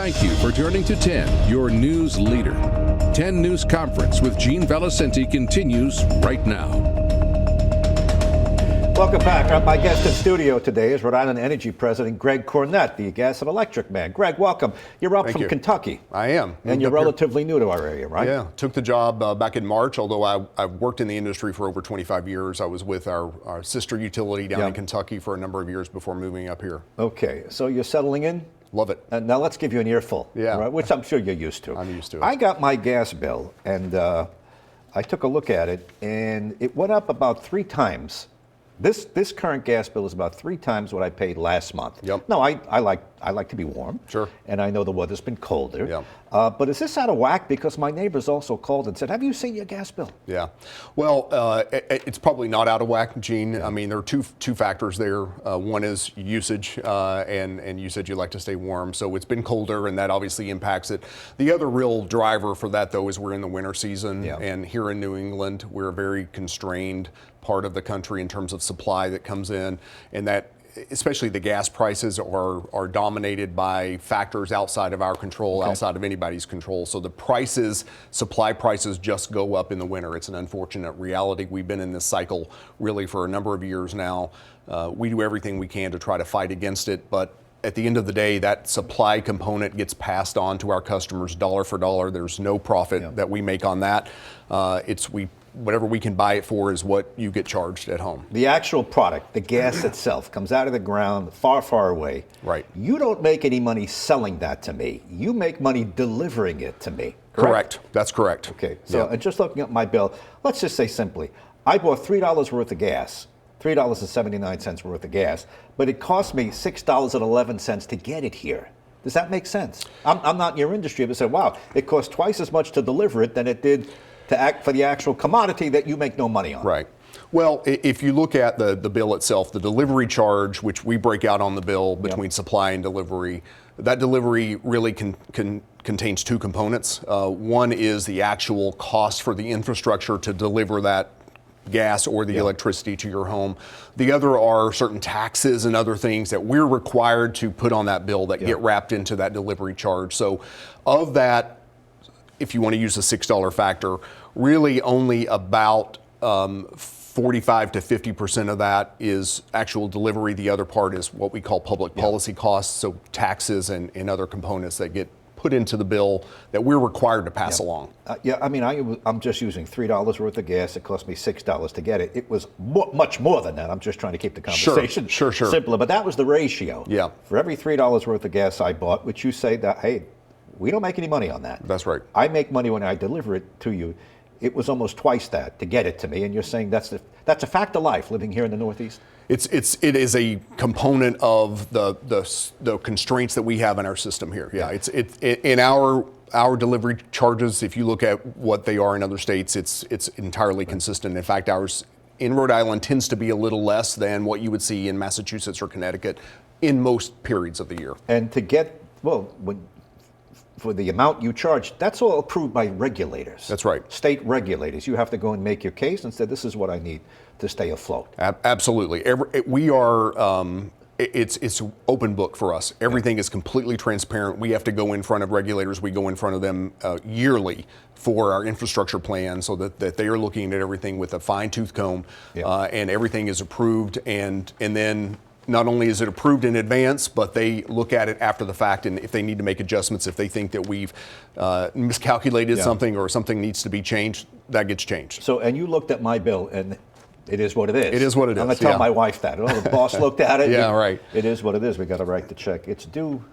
Thank you for turning to 10, your news leader. 10 News Conference with Gene Valicenti continues right now. Welcome back. My guest in studio today is Rhode Island Energy President Greg Cornett, the gas and electric man. Greg, welcome. You're up from Kentucky. I am. And you're relatively new to our area, right? Yeah, took the job back in March, although I've worked in the industry for over 25 years. I was with our sister utility down in Kentucky for a number of years before moving up here. Okay, so you're settling in? Love it. Now let's give you an earful, right, which I'm sure you're used to. I'm used to it. I got my gas bill, and I took a look at it, and it went up about 3 times. This current gas bill is about 3 times what I paid last month. Yep. No, I like to be warm. Sure. And I know the weather's been colder. Yep. But is this out of whack? Because my neighbors also called and said, have you seen your gas bill? Yeah. Well, it's probably not out of whack, Gene. Yeah. I mean, there are two factors there. One is usage, and you said you like to stay warm, so it's been colder, and that obviously impacts it. The other real driver for that, though, is we're in the winter season, and here in New England, we're a very constrained part of the country in terms of supply that comes in, and that especially the gas prices are dominated by factors outside of our control, outside of anybody's control. So the prices, supply prices just go up in the winter. It's an unfortunate reality. We've been in this cycle really for a number of years now. We do everything we can to try to fight against it, but at the end of the day, that supply component gets passed on to our customers dollar for dollar. There's no profit that we make on that. Whatever we can buy it for is what you get charged at home. The actual product, the gas itself, comes out of the ground far, far away. Right. You don't make any money selling that to me. You make money delivering it to me. Correct. That's correct. Okay. So and just looking at my bill, let's just say simply, I bought $3 worth of gas, $3.79 worth of gas, but it cost me $6.11 to get it here. Does that make sense? I'm not in your industry, but say, wow, it cost twice as much to deliver it than it did to act for the actual commodity that you make no money on. Right. Well, if you look at the bill itself, the delivery charge, which we break out on the bill between supply and delivery, that delivery really contains 2 components. One is the actual cost for the infrastructure to deliver that gas or the electricity to your home. The other are certain taxes and other things that we're required to put on that bill that get wrapped into that delivery charge. So of that, if you want to use the $6 factor, really only about 45 to 50% of that is actual delivery. The other part is what we call public policy costs, so taxes and other components that get put into the bill that we're required to pass along. I mean, I'm just using $3 worth of gas. It cost me $6 to get it. It was much more than that. I'm just trying to keep the conversation simpler. But that was the ratio. Yeah. For every $3 worth of gas I bought, which you say that, hey, we don't make any money on that. That's right. I make money when I deliver it to you. It was almost twice that to get it to me, and you're saying that's a fact of life living here in the Northeast? It is a component of the constraints that we have in our system here. Yeah, it's in our delivery charges. If you look at what they are in other states, it's entirely consistent. In fact, ours in Rhode Island tends to be a little less than what you would see in Massachusetts or Connecticut in most periods of the year. And to get for the amount you charge, that's all approved by regulators. That's right. State regulators. You have to go and make your case and say, this is what I need to stay afloat. Absolutely. We are, it's open book for us. Everything is completely transparent. We have to go in front of regulators. We go in front of them yearly for our infrastructure plan so that they are looking at everything with a fine-tooth comb, and everything is approved, and then not only is it approved in advance, but they look at it after the fact, and if they need to make adjustments, if they think that we've miscalculated something or something needs to be changed, that gets changed. So, and you looked at my bill, and it is what it is. It is what it is. I'm going to tell my wife that. Oh, the boss looked at it. Right. It is what it is. We got to write the check. It's due.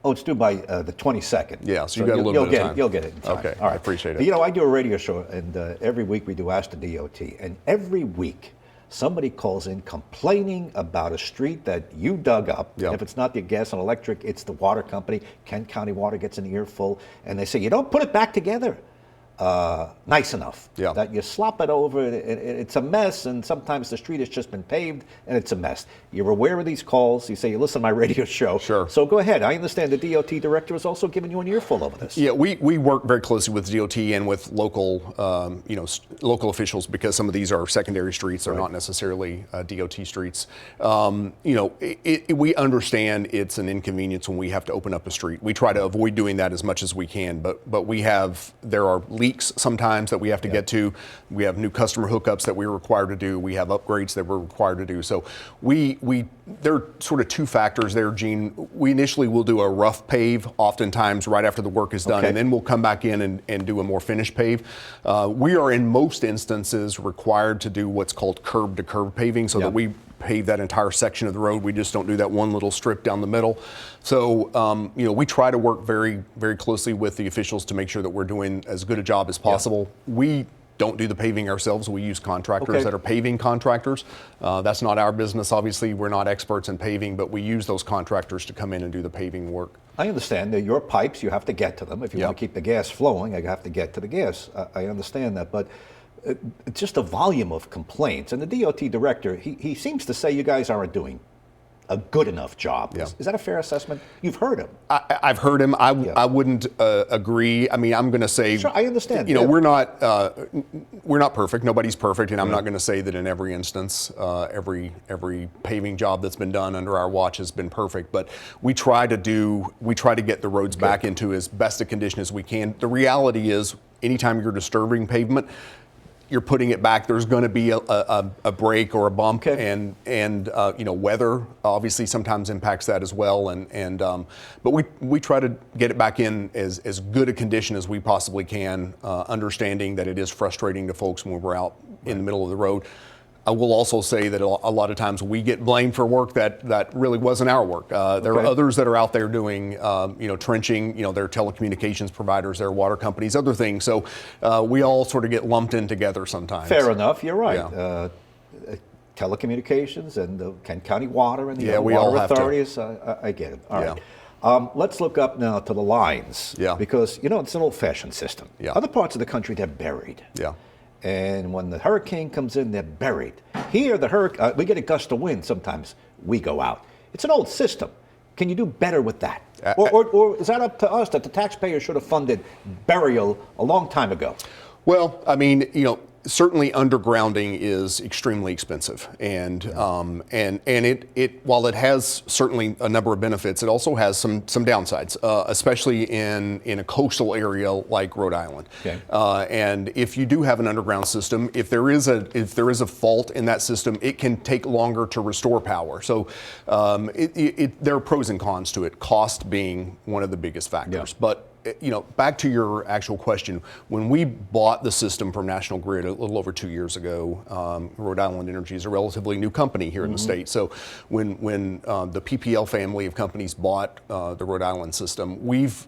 Oh, it's due by the 22nd. Yeah, so you got a little bit of time. You'll get it in time. Okay, all right. I appreciate it. But, you know, I do a radio show, and every week we do Ask the DOT, and every week somebody calls in complaining about a street that you dug up. And if it's not the gas and electric, it's the water company. Kent County Water gets an earful, and they say, you don't put it back together. nice enough Yeah. that you slop it over, it's a mess, and sometimes the street has just been paved and it's a mess. You're aware of these calls. You say you listen to my radio show. Sure. So go ahead. I understand the DOT director is also giving you an earful over this. Yeah, we work very closely with DOT and with local, local officials, because some of these are secondary streets. They're not necessarily DOT streets. We understand it's an inconvenience when we have to open up a street. We try to avoid doing that as much as we can, but there are leaks sometimes that we have to get to. We have new customer hookups that we're required to do. We have upgrades that we're required to do. So there are sort of two factors there, Gene. We initially will do a rough pave, oftentimes right after the work is done, and then we'll come back in and do a more finished pave. We are in most instances required to do what's called curb to curb paving, so that we pave that entire section of the road. We just don't do that one little strip down the middle. So, we try to work very, very closely with the officials to make sure that we're doing as good a job as possible. We don't do the paving ourselves. We use contractors that are paving contractors. That's not our business. Obviously, we're not experts in paving, but we use those contractors to come in and do the paving work. I understand. They're your pipes. You have to get to them. If you want to keep the gas flowing, you have to get to the gas. I understand that. But it's just a volume of complaints. And the DOT director, he seems to say you guys aren't doing a good enough job. Yeah. Is that a fair assessment? You've heard him. I've heard him. I wouldn't agree. I mean, I'm going to say, sure, I understand. We're not perfect. Nobody's perfect, and I'm not going to say that in every instance, every paving job that's been done under our watch has been perfect. But we try to get the roads back into as best a condition as we can. The reality is, anytime you're disturbing pavement, you're putting it back. There's going to be a break or a bump, and weather obviously sometimes impacts that as well. But we try to get it back in as good a condition as we possibly can, understanding that it is frustrating to folks when we're out in the middle of the road. I will also say that a lot of times we get blamed for work that really wasn't our work. There are others that are out there doing, trenching, their telecommunications providers, their water companies, other things. So we all sort of get lumped in together sometimes. Fair enough. You're right. Yeah. Telecommunications and the Kent County Water and the we water all have authorities. I get it. All right. Let's look up now to the lines. Yeah. Because, it's an old-fashioned system. Yeah. Other parts of the country, they're buried. Yeah. And when the hurricane comes in, they're buried. Here, we get a gust of wind, sometimes we go out. It's an old system. Can you do better with that? Or is that up to us, that the taxpayer should have funded burial a long time ago? Well, I mean, certainly undergrounding is extremely expensive, and it while it has certainly a number of benefits, it also has some downsides, especially in a coastal area like Rhode Island. And if you do have an underground system, if there is a fault in that system, it can take longer to restore power. So there are pros and cons to it, cost being one of the biggest factors. But back to your actual question, when we bought the system from National Grid a little over 2 years ago, Rhode Island Energy is a relatively new company here in the state. So when the PPL family of companies bought the Rhode Island system, we've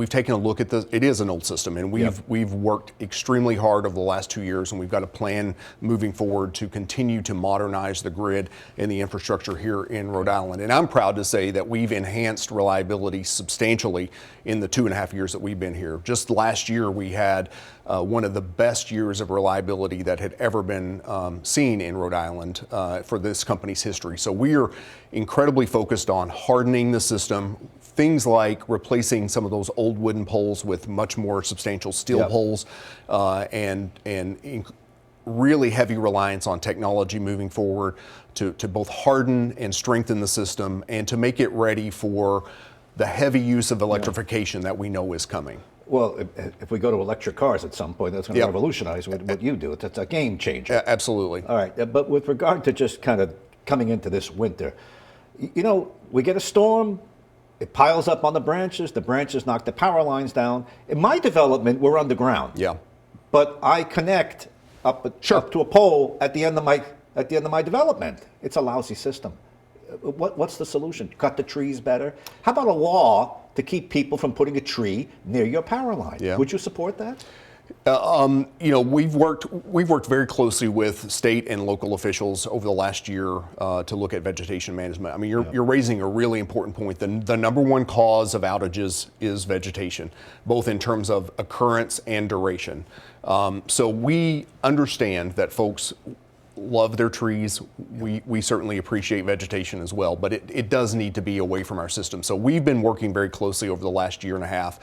taken a look at this. It is an old system, and we've worked extremely hard over the last 2 years, and we've got a plan moving forward to continue to modernize the grid and the infrastructure here in Rhode Island. And I'm proud to say that we've enhanced reliability substantially in the 2.5 years that we've been here. Just last year, we had one of the best years of reliability that had ever been seen in Rhode Island for this company's history. So we are incredibly focused on hardening the system. Things like replacing some of those old wooden poles with much more substantial steel poles, and really heavy reliance on technology moving forward to both harden and strengthen the system and to make it ready for the heavy use of electrification that we know is coming. Well, if we go to electric cars at some point, that's going to revolutionize what you do. It's a game changer. Absolutely. All right, but with regard to just kind of coming into this winter, we get a storm. It piles up on the branches knock the power lines down. In my development, we're underground. Yeah. But I connect up to a pole at the end of my development. It's a lousy system. What's the solution? Cut the trees better? How about a law to keep people from putting a tree near your power line? Yeah. Would you support that? We've worked very closely with state and local officials over the last year to look at vegetation management. I mean, you're raising a really important point. The number one cause of outages is vegetation, both in terms of occurrence and duration. So we understand that folks love their trees. We certainly appreciate vegetation as well, but it does need to be away from our system. So we've been working very closely over the last year and a half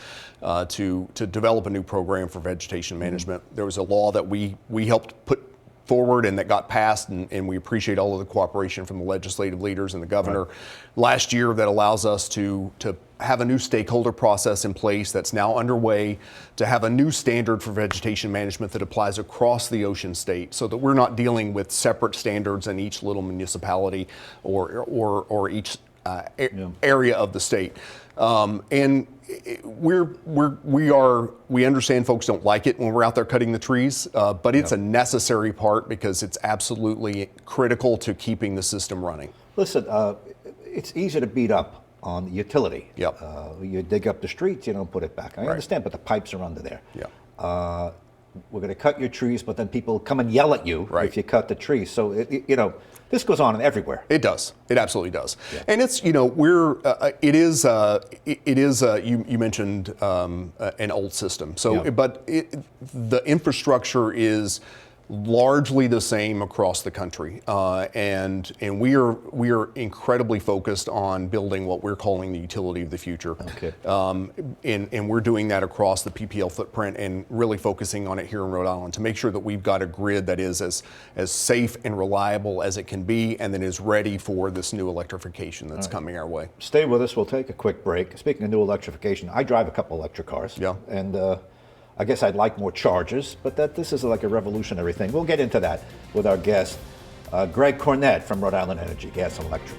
to develop a new program for vegetation management. There was a law that we helped put forward and that got passed, and we appreciate all of the cooperation from the legislative leaders and the governor last year that allows us to have a new stakeholder process in place that's now underway to have a new standard for vegetation management that applies across the ocean state, so that we're not dealing with separate standards in each little municipality or each area of the state. And we understand folks don't like it when we're out there cutting the trees, but it's a necessary part because it's absolutely critical to keeping the system running. Listen, it's easy to beat up on the utility. Yep. You dig up the streets, you don't put it back. I understand, but the pipes are under there. Yep. We're going to cut your trees, but then people come and yell at you if you cut the trees. So, this goes on everywhere. It does. It absolutely does. Yeah. And it's, you mentioned an old system. So, but the infrastructure is largely the same across the country, and we are incredibly focused on building what we're calling the utility of the future. Okay. And we're doing that across the PPL footprint and really focusing on it here in Rhode Island to make sure that we've got a grid that is as safe and reliable as it can be, and that is ready for this new electrification that's coming our way. Stay with us. We'll take a quick break. Speaking of new electrification, I drive a couple electric cars. Yeah. And I guess I'd like more chargers, but this is like a revolutionary thing. We'll get into that with our guest, Greg Cornett from Rhode Island Energy, Gas and Electric.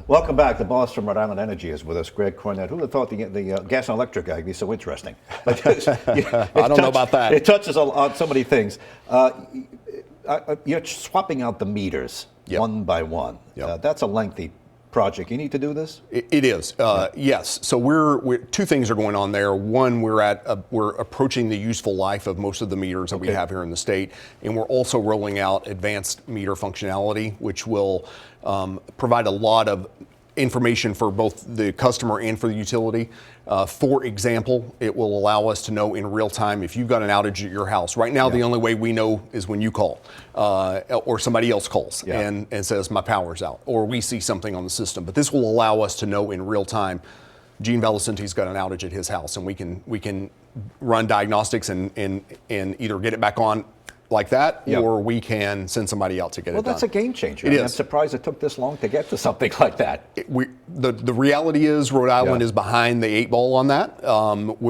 Welcome back. The boss from Rhode Island Energy is with us, Greg Cornett. Who would have thought the gas and electric guy would be so interesting? But I don't know about that. It touches on so many things. You're swapping out the meters one by one. Yep. That's a lengthy project. You need to do this? It is. Yes. So we're two things are going on there. One, we're approaching the useful life of most of the meters that we have here in the state, and we're also rolling out advanced meter functionality, which will provide a lot of information for both the customer and for the utility. For example, it will allow us to know in real time if you've got an outage at your house. Right now, the only way we know is when you call or somebody else calls and says my power's out, or we see something on the system. But this will allow us to know in real time, Gene Valicenti's got an outage at his house, and we can run diagnostics and either get it back on like that, or we can send somebody out to get it done. Well, that's a game changer. It is. I'm surprised it took this long to get to something like that. The reality is Rhode Island is behind the 8 ball on that.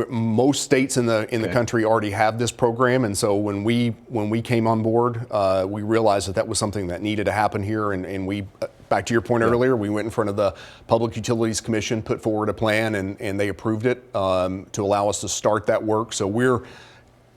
Most states in the country already have this program, and so when we came on board, we realized that was something that needed to happen here, and we, back to your point earlier, we went in front of the Public Utilities Commission, put forward a plan, and they approved it to allow us to start that work. So we're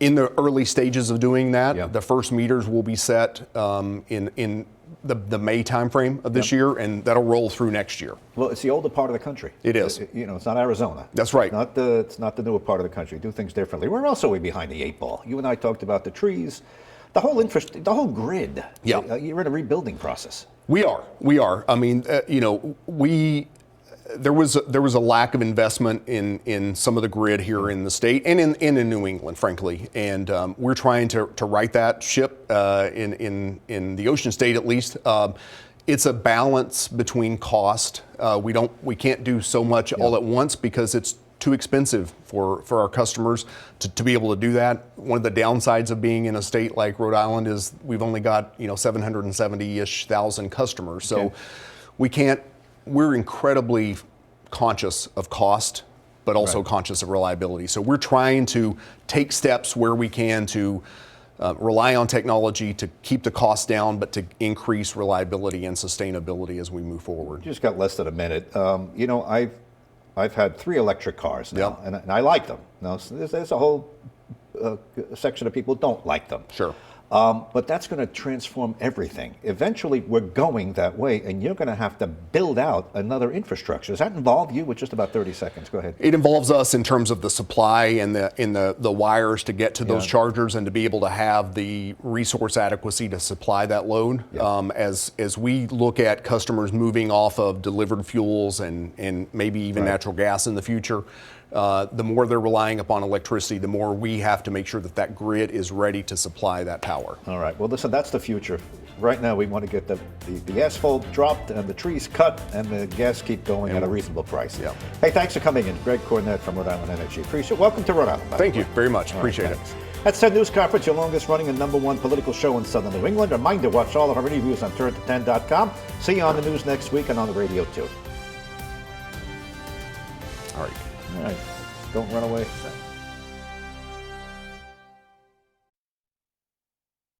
in the early stages of doing that. The first meters will be set in the May timeframe of this year, and that'll roll through next year. Well, it's the older part of the country. It is. It's not Arizona. That's right. It's not the newer part of the country. Do things differently. We're also way behind the 8 ball. You and I talked about the trees, the whole grid. Yeah. You're in a rebuilding process. We are. I mean, there was a lack of investment in some of the grid here in the state and in New England, frankly, and we're trying to right that ship in the Ocean State at least. It's a balance between cost. We can't do so much all at once because it's too expensive for our customers to be able to do that. One of the downsides of being in a state like Rhode Island is we've only got 770-ish thousand customers, so we can't. We're incredibly conscious of cost, but also conscious of reliability. So we're trying to take steps where we can to rely on technology to keep the costs down, but to increase reliability and sustainability as we move forward. You just got less than a minute. I've had 3 electric cars now, and I like them. Now, there's a whole section of people don't like them. Sure. But that's going to transform everything. Eventually, we're going that way, and you're going to have to build out another infrastructure. Does that involve you? With just about 30 seconds, go ahead. It involves us in terms of the supply and the wires to get to those chargers and to be able to have the resource adequacy to supply that load. As we look at customers moving off of delivered fuels and maybe even natural gas in the future, the more they're relying upon electricity, the more we have to make sure that that grid is ready to supply that power. All right. Well, listen, that's the future. Right now, we want to get the asphalt dropped and the trees cut and the gas keep going at a reasonable price. Yeah. Hey, thanks for coming in. Greg Cornett from Rhode Island Energy. Appreciate it. Welcome to Rhode Island. Thank you very much. Appreciate it. That's 10 News Conference, your longest running and #1 political show in Southern New England. Reminder, watch all of our interviews on turn10.com. See you on the news next week and on the radio, too. All right. All right. Don't run away.